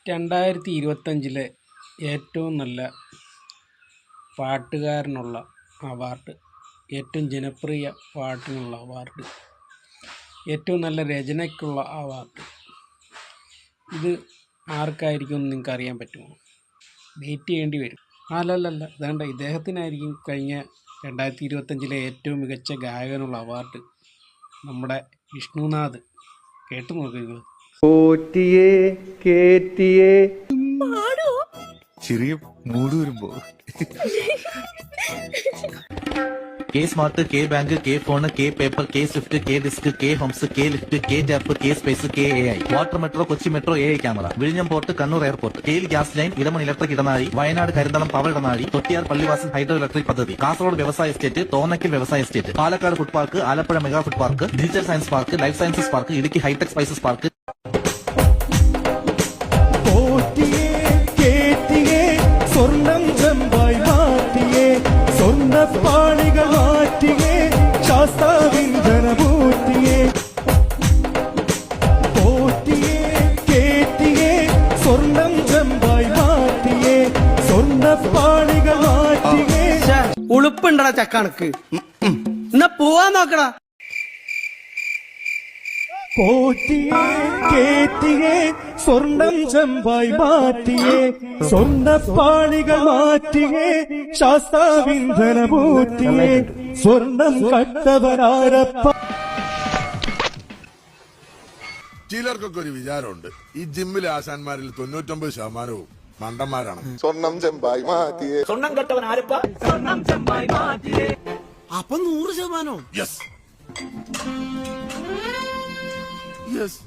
2025 ഏറ്റവും നല്ല പാട്ടുകാരനുള്ള അവാർഡ്, ഏറ്റവും ജനപ്രിയ പാട്ടിനുള്ള അവാർഡ്, ഏറ്റവും നല്ല രചനയ്ക്കുള്ള അവാർഡ്, ഇത് ആർക്കായിരിക്കും എന്ന് നിങ്ങൾക്ക് അറിയാൻ പറ്റുമോ? വെയിറ്റ് ചെയ്യേണ്ടി വരും. അല്ലല്ല, വേണ്ട, ഇദ്ദേഹത്തിനായിരിക്കും കഴിഞ്ഞ 2025 ഏറ്റവും മികച്ച ഗായകനുള്ള അവാർഡ്. നമ്മുടെ വിഷ്ണുനാഥ്. കേട്ടു നോക്കുക. പോറ്റിയേ കേറ്റിയേ ചെറിയ മൂട് വരുമ്പോ K smart, K bank, K phone, K paper, K swift, K disc, K homes, K lift, K ജാപ്പ്, K space, K AI, water metro, Kochi metro, AI camera, വിഴിഞ്ഞം port, Kannur airport, GAIL gas line, Idamon electric ഇടനാഴി, Wayanad Karinthalam power ഇടനാഴി, Thottiyar Pallivasal hydro electric പദ്ധതി, കാസർഗോഡ് വ്യവസായ estate, Thonnakkal വ്യവസായ estate, Palakkad food park, Alappuzha mega food park, digital science park, life sciences park, Idukki hitech spices park. സ്വർണം ചെമ്പായി മാറ്റിയേ, സ്വർണ്ണപ്പാളികൾ മാറ്റിയേ, ശാസ്താവിന്ധനമൂർത്തിയേ. പോറ്റിയേ കേറ്റിയേ, സ്വർണം ചെമ്പായി മാറ്റിയേ, സ്വർണ്ണപ്പാളികൾ മാറ്റിയേ. ഉളുപ്പുണ്ടടാ ചക്കണക്ക്, എന്നാ പോവാൻ നോക്കടാ. പോറ്റിയേ കേറ്റിയേ, സ്വർണം ചെമ്പായി മാറ്റിയേ, സ്വർണ്ണപ്പാളികൾ മാറ്റിയേ, ശാസ്താവിന്ധനമൂർത്തിയേ. സ്വർണം കട്ടവനാരപ്പ. ചിലർക്കൊക്കെ ഒരു വിചാരമുണ്ട്, ഈ ജിമ്മിലെ ആശാന്മാരിൽ 99% മണ്ടന്മാരാണ്. സ്വർണം ചെമ്പായി മാറ്റിയേ, സ്വർണം കെട്ടവൻ ആരപ്പ, സ്വർണം ചെമ്പായി മാറ്റിയേ. അപ്പൊ 100%. Yes yes